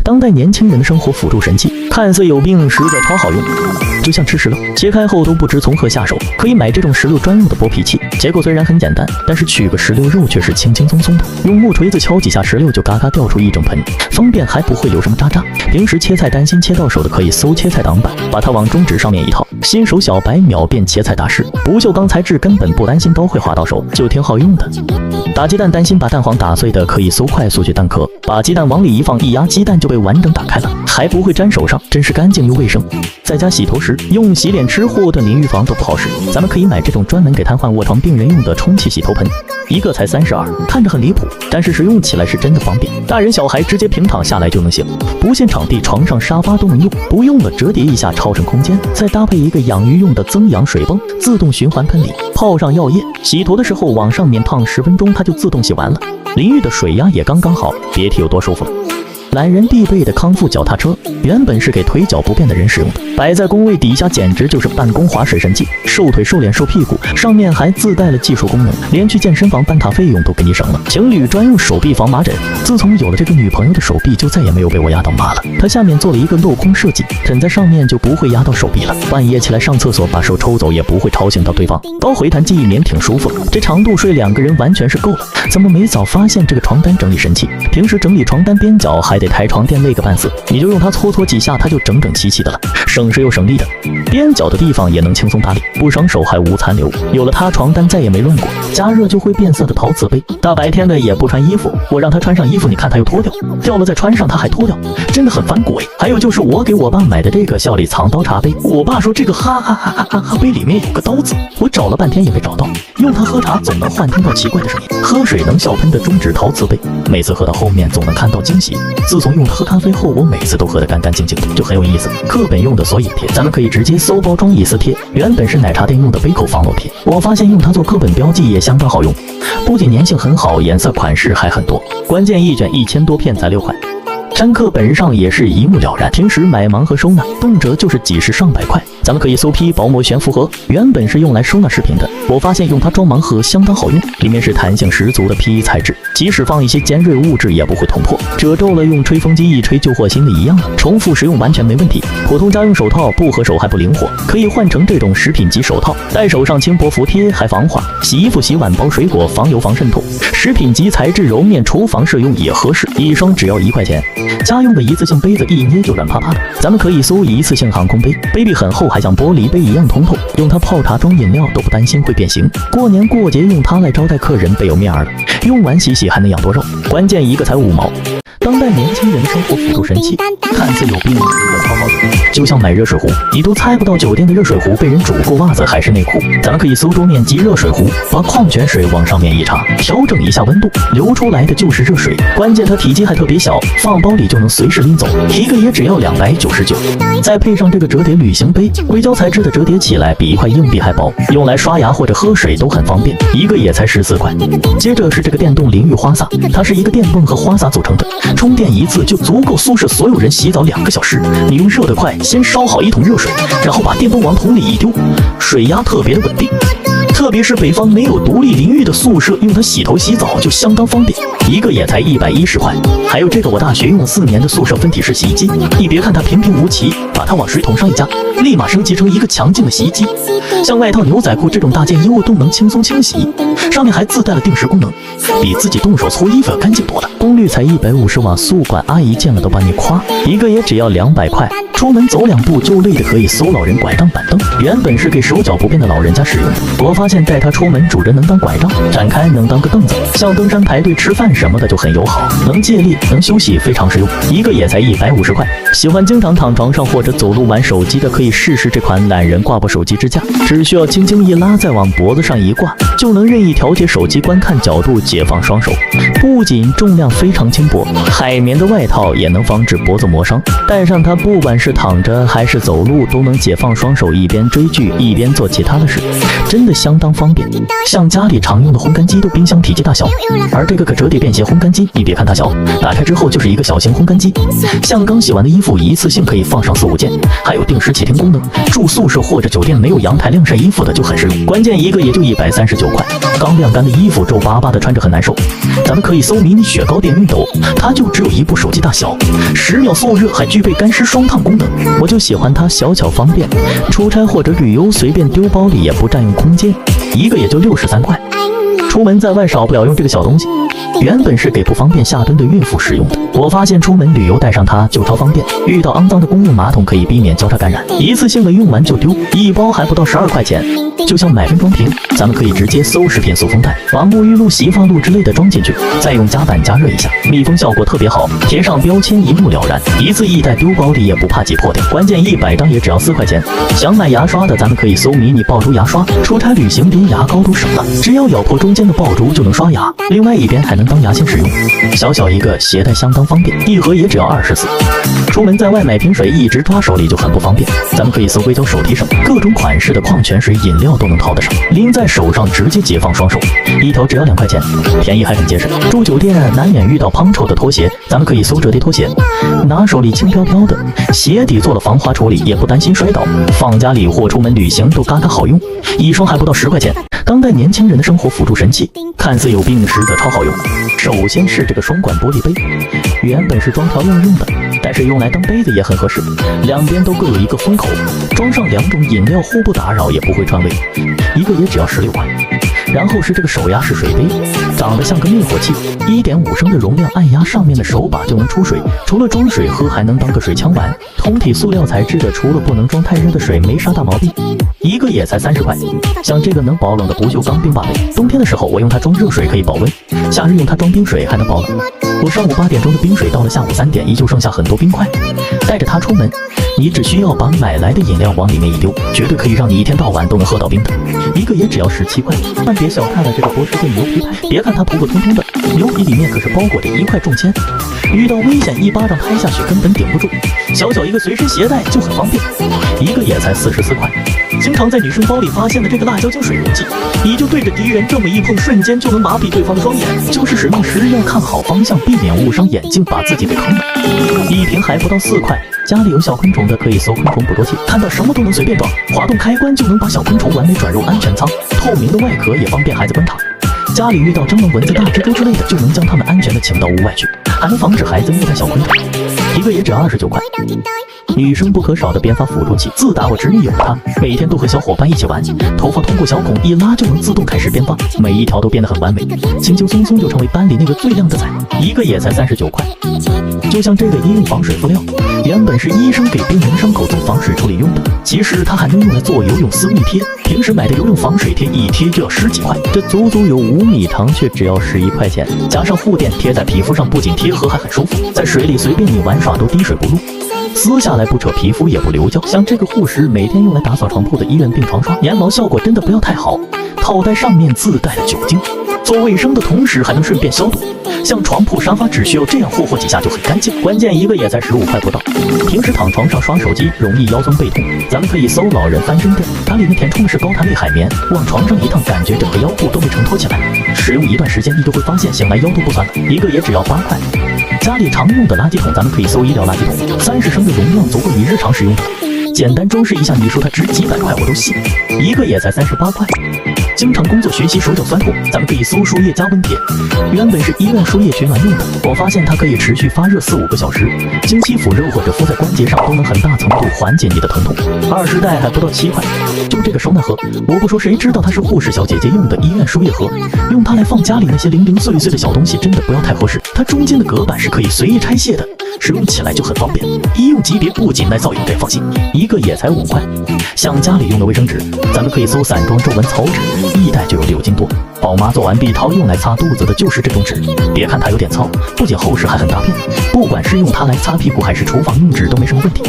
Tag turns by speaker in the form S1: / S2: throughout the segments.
S1: 当代年轻人的生活辅助神器，看似有病，实则超好用。就像吃石榴，切开后都不知从何下手，可以买这种石榴专用的剥皮器。结构虽然很简单，但是取个石榴肉却是轻轻松松的，用木锤子敲几下，石榴就嘎嘎掉出一整盆，方便还不会有什么渣渣。平时切菜担心切到手的，可以搜切菜挡板，把它往中指上面一套，新手小白秒变切菜大师。不锈钢材质根本不担心刀会划到手，就挺好用的。打鸡蛋担心把蛋黄打碎的，可以搜快速去蛋壳，把鸡蛋往里一放，一压鸡蛋就被完整打开了，还不会粘手上，真是干净又卫生。在家洗头时用洗脸吃货断淋浴房都不好使，咱们可以买这种专门给瘫痪卧床病人用的充气洗头盆，一个才32，看着很离谱，但是使用起来是真的方便，大人小孩直接平躺下来就能洗，不限场地，床上沙发都能用，不用了折叠一下超成空间，再搭配一个养鱼用的增氧水泵，自动循环喷里泡上药液，洗头的时候往上面烫10分钟，它就自动洗完了，淋浴的水压也刚刚好，别提有多舒服了。懒人必备的康复脚踏车，原本是给腿脚不便的人使用的，摆在工位底下简直就是办公划水神器，瘦腿瘦脸瘦屁股，上面还自带了技术功能，连去健身房办卡费用都给你省了。情侣专用手臂防麻疹，自从有了这个女朋友的手臂就再也没有被我压到麻了，它下面做了一个镂空设计，枕在上面就不会压到手臂了，半夜起来上厕所把手抽走也不会吵醒到对方，高回弹记忆棉挺舒服了，这长度睡2个人完全是够了。怎么没早发现这个床单整理神器？平时整理床单边角还得抬床垫累个半死，你就用它搓搓几下，它就整整齐齐的了，省时又省力的，边角的地方也能轻松打理，不伤手还无残留。有了它，床单再也没乱过，加热就会变色的陶瓷杯，大白天的也不穿衣服，我让他穿上衣服，你看他又脱掉，掉了再穿上他还脱掉，真的很反骨哎。还有就是我给我爸买的这个笑里藏刀茶杯，我爸说这个哈哈哈哈哈哈杯里面有个刀子，我找了半天也没找到，用它喝茶总能幻听到奇怪的声音，喝水能笑喷的中指陶瓷杯，每次喝到后面总能看到惊喜。自从用它喝咖啡后，我每次都喝得干干净净的，就很有意思。课本用的索引贴，咱们可以直接搜包装意思贴，原本是奶茶店用的杯口防漏贴，我发现用它做课本标记也相当好用，不仅粘性很好，颜色款式还很多，关键一卷1000多片才6块。粘课本上也是一目了然，平时买盲盒收纳，动辄就是几十上百块。咱们可以搜批薄膜悬浮盒，原本是用来收纳视频的，我发现用它装盲盒相当好用，里面是弹性十足的 PE 材质，即使放一些尖锐物质也不会捅破，褶皱了用吹风机一吹就和新的一样了，重复使用完全没问题。普通家用手套不合手还不灵活，可以换成这种食品级手套，戴手上轻薄服帖还防滑，洗衣服洗碗包水果防油防渗透，食品级材质揉面厨房适用也合适，一双只要1块钱。家用的一次性杯子一捏就软趴趴的，咱们可以搜一次性航空杯，杯壁很厚，还像玻璃杯一样通透，用它泡茶装饮料都不担心会变形。过年过节用它来招待客人倍有面儿了，用完洗洗还能养多肉，关键一个才5毛。当代年轻人的生活辅助神器，看似有病，实则超好用。就像买热水壶，你都猜不到酒店的热水壶被人煮过袜子还是内裤。咱们可以搜桌面即热水壶，把矿泉水往上面一插，调整一下温度，流出来的就是热水。关键它体积还特别小，放包里就能随时拎走，一个也只要299。再配上这个折叠旅行杯，硅胶材质的，折叠起来比一块硬币还薄，用来刷牙或者喝水都很方便，一个也才14块。接着是这个电动淋浴花洒，它是一个电泵和花洒组成的，充电一次就足够宿舍所有人洗澡2个小时。你用热得快，先烧好1桶热水，然后把电泵往桶里一丢，水压特别的稳定。特别是北方没有独立淋浴的宿舍，用它洗头洗澡就相当方便，一个也才110块。还有这个我大学用了4年的宿舍分体式洗衣机，你别看它平平无奇，把它往水桶上一加，立马升级成一个强劲的洗衣机。像外套牛仔裤这种大件衣物都能轻松清洗，上面还自带了定时功能，比自己动手搓衣服要干净多了。功率才150瓦，宿管阿姨见了都把你夸，一个也只要200块。出门走2步就累的可以搜老人拐杖板凳，原本是给手脚不便的老人家使用的，我发现带它出门主人能当拐杖，展开能当个凳子，像登山排队吃饭什么的就很友好，能借力能休息，非常实用，一个也才150块。喜欢经常躺床上或者走路玩手机的可以试试这款懒人挂脖手机支架，只需要轻轻一拉，再往脖子上一挂，就能任意调节手机观看角度，解放双手。不仅重量非常轻薄，海绵的外套也能防止脖子磨伤，戴上它不管是躺着还是走路都能解放双手，一边追剧一边做其他的事，真的相当方便。像家里常用的烘干机都冰箱体积大小，而这个可折叠便携烘干机，你别看它小，打开之后就是一个小型烘干机，像刚洗完的衣服付一次性可以放上4、5件，还有定时启停功能。住宿舍或者酒店没有阳台晾晒衣服的就很实用。关键一个也就139块，刚晾干的衣服皱巴巴的穿着很难受。咱们可以搜迷你雪糕电熨斗，它就只有一部手机大小，10秒速热，还具备干湿双烫功能。我就喜欢它小巧方便，出差或者旅游随便丢包里也不占用空间，一个也就63块。出门在外少不了用这个小东西，原本是给不方便下蹲的孕妇使用的，我发现出门旅游带上它就超方便。遇到肮脏的公用马桶可以避免交叉感染，一次性的用完就丢，一包还不到12块钱。就像买分装瓶，咱们可以直接搜食品塑封袋，把沐浴露、洗发露之类的装进去，再用夹板加热一下，密封效果特别好，贴上标签一目了然，一次一袋丢包里也不怕挤破掉。关键100张也只要4块钱。想买牙刷的咱们可以搜迷你爆珠牙刷，出差旅行连牙膏都省了，只要咬破中间的爆珠就能刷牙，另外一边还能当牙线使用。小小一个，携带相当方便，一盒也只要24。出门在外买瓶水一直抓手里就很不方便，咱们可以搜硅胶手提绳，各种款式的矿泉水饮料都能套得上，拎在手上直接解放双手，一条只要2块钱，便宜还很结实。住酒店难免遇到滂臭的拖鞋，咱们可以搜折叠拖鞋，拿手里轻飘飘的，鞋底做了防滑处理，也不担心摔倒，放家里或出门旅行都嘎嘎好用，一双还不到10块钱。当代年轻人的生活辅助神器，看似有病，实则超好用。首先是这个双管玻璃杯，原本是装调料用的，但是用来当杯子也很合适，两边都各有一个封口，装上2种饮料互不打扰，也不会串味，一个也只要16块。然后是这个手压式水杯，长得像个灭火器，1.5升的容量，按压上面的手把就能出水，除了装水喝还能当个水枪玩。通体塑料材质的，除了不能装太热的水，没啥大毛病，一个也才30块。像这个能保冷的不锈钢冰把杯，冬天的时候我用它装热水可以保温，夏日用它装冰水还能保冷。我上午8点钟的冰水到了下午3点依旧剩下很多冰块，带着它出门，你只需要把买来的饮料往里面一丢，绝对可以让你一天到晚都能喝到冰的，一个也只要17块。但别小看了这个波士顿牛皮牌，别看它普普通通的，牛皮里面可是包裹着1块重铅，遇到危险一巴掌拍下去根本顶不住，小小一个随身携带就很方便，一个也才44块。经常在女生包里发现的这个辣椒精水溶剂，你就对着敌人这么一碰，瞬间就能麻痹对方的双眼，就是使用时要看好方向，避免误伤眼睛，把自己给坑了。一瓶还不到4块。家里有小昆虫的可以搜昆虫捕捉器，看到什么都能随便装，滑动开关就能把小昆虫完美转入安全舱，透明的外壳也方便孩子观察。家里遇到蟑螂、蚊子、大蜘蛛之类的，就能将它们安全的请到屋外去，还能防止孩子虐待小昆虫，一个也只29块。女生不可少的编发辅助器，自打我侄女有它，每天都和小伙伴一起玩，头发通过小孔一拉就能自动开始编发，每一条都编得很完美，轻轻松松就成为班里那个最靓的仔，一个也才39块。就像这个医用防水敷料，原本是医生给病人伤口做防水处理用的，其实它还能用来做游泳私密贴，平时买的游泳防水贴一贴就要10几块，这足足有5米长，却只要11块钱，加上护垫贴在皮肤上，不仅贴合还很舒服，在水里随便你玩耍都滴水不漏，撕下来不扯皮肤也不流胶。像这个护石每天用来打扫床铺的医院病床刷，粘毛效果真的不要太好，套袋上面自带了酒精，做卫生的同时还能顺便消毒，像床铺沙发只需要这样霍霍几下就很干净，关键一个也才15块不到。平时躺床上刷手机容易腰酸背痛，咱们可以搜老人翻身垫，它里面填充的是高弹力海绵，往床上一躺，感觉整个腰部都被承托起来，使用一段时间你就会发现醒来腰都不酸了，一个也只要8块。家里常用的垃圾桶，咱们可以搜医疗垃圾桶，30升的容量足够你日常使用的，简单装饰一下，你说它值几百块我都信，一个也才38块。经常工作学习手脚酸痛，咱们可以搜输液加温贴，原本是医院输液取暖用的，我发现它可以持续发热4、5个小时，经期敷肉或者敷在关节上都能很大程度缓解你的疼痛，20袋还不到7块。就这个收纳盒，我不说谁知道它是护士小姐姐用的医院输液盒，用它来放家里那些零零碎碎的小东西真的不要太合适，它中间的隔板是可以随意拆卸的，使用起来就很方便，医用级别不仅耐造有点放心，一个也才5块。像家里用的卫生纸，咱们可以搜散装皱纹草纸，一袋就有6斤多。宝妈做完碧涛用来擦肚子的就是这种纸，别看它有点糙，不仅厚实还很大片，不管是用它来擦屁股还是厨房用纸都没什么问题，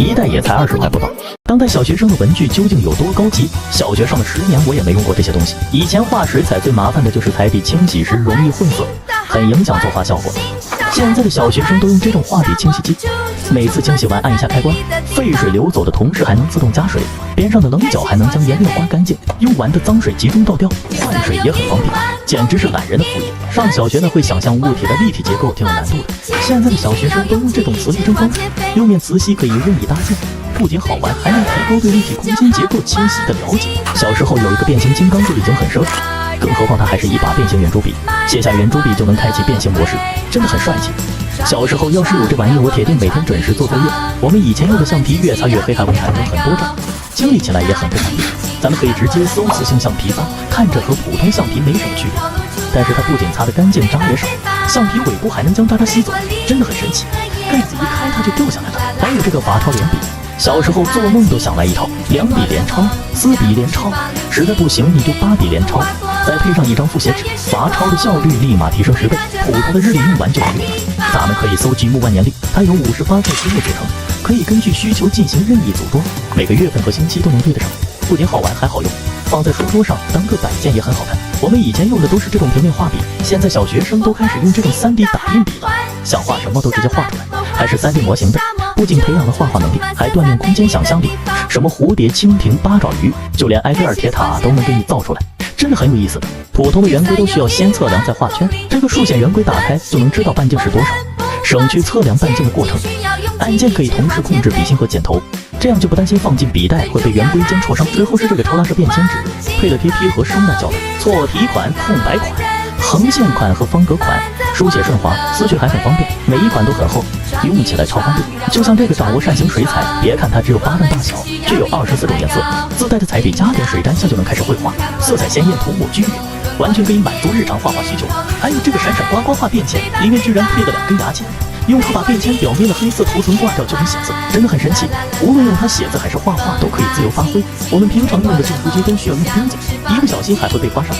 S1: 一袋也才20块不到。当代小学生的文具究竟有多高级？小学上了10年我也没用过这些东西。以前画水彩最麻烦的就是彩笔清洗时容易混色，很影响作画效果。现在的小学生都用这种画笔清洗机，每次清洗完按一下开关，废水流走的同时还能自动加水，边上的棱角还能将颜料刮干净，用完的脏水集中倒掉，换水也很方便，简直是懒人的副业。上小学呢会想象物体的立体结构挺有难度的，现在的小学生都用这种磁力真空，六面磁吸可以任意搭建，不仅好玩，还能提高对立体空间结构清晰的了解。小时候有一个变形金刚就已经很奢侈，更何况它还是一把变形圆珠笔，卸下圆珠笔就能开启变形模式，真的很帅气。小时候要是有这玩意，我铁定每天准时做作业。我们以前用的橡皮越擦越黑，还会产生很多渣，清理起来也很不方便。咱们可以直接搜磁性橡皮擦，看着和普通橡皮没什么区别，但是它不仅擦得干净，渣也少，橡皮尾部还能将渣吸走，真的很神奇。盖子一开它就掉下来了。还有这个罚抄连笔，小时候做梦都想来一套2笔连抄、4笔连抄，实在不行你就8笔连抄，再配上一张复写纸，罚抄的效率立马提升10倍，普通的日历用完就没用了。咱们可以搜集木万年历，它由58块积木组成，可以根据需求进行任意组装，每个月份和星期都能对得上，不仅好玩还好用，放在书桌上当个摆件也很好看。我们以前用的都是这种平面画笔，现在小学生都开始用这种3D 打印笔了，想画什么都直接画出来，还是3D 模型的，不仅培养了画画能力，还锻炼空间想象力，什么蝴蝶、蜻蜓、八爪鱼，就连埃菲尔铁塔都能给你造出来，真的很有意思的。普通的圆规都需要先测量再画圈，这个竖线圆规打开就能知道半径是多少，省去测量半径的过程。按键可以同时控制笔芯和剪头，这样就不担心放进笔袋会被圆规尖戳伤。最后是这个超拉式便签纸，配了贴皮和收纳胶带，错题款、空白款、横线款和方格款，书写顺滑，撕去还很方便，每一款都很厚，用起来超方便。就像这个掌握扇形水彩，别看它只有巴掌大小，却有24种颜色，自带的彩笔加点水沾下就能开始绘画，色彩鲜艳，涂抹均匀，完全可以满足日常画画需求。还有这个闪闪刮刮画便签，里面居然配了2根牙签，用它把便签表面的黑色涂层刮掉就能显色，真的很神奇。无论用它写字还是画画都可以自由发挥。我们平常用的订书机都需要用钉子，一不小心还会被刮伤，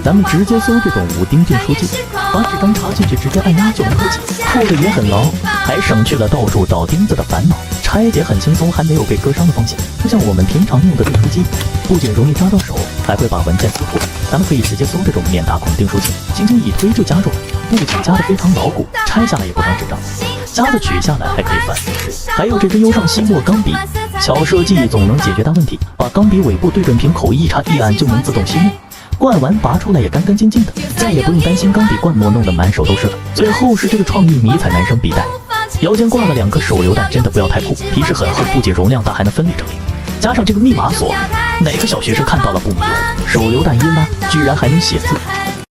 S1: 咱们直接搜这种5钉订书机，把纸张插进去直接按压就能扣起，扣的也很牢，还省去了到处找钉子的烦恼，拆解很轻松，还没有被割伤的风险。就像我们平常用的订书机，不仅容易扎到手，还会把文件撕破。咱们可以直接搜这种免打孔订书机，轻轻一推就夹住了，不仅夹得非常牢固，拆下来也不伤纸张，夹子取下来还可以反复使用。还有这支优尚希墨钢笔，巧设计总能解决大问题，把钢笔尾部对准瓶口一插一按就能自动吸墨，灌完拔出来也干干净净的，再也不用担心钢笔灌墨弄得满手都是了。最后是这个创意迷彩男生笔袋，腰间挂了2个手榴弹，真的不要太酷，皮实很厚，不仅容量大还能分类整理，加上这个密码锁，哪个小学生看到了不迷糊？手榴弹一拉居然还能写字，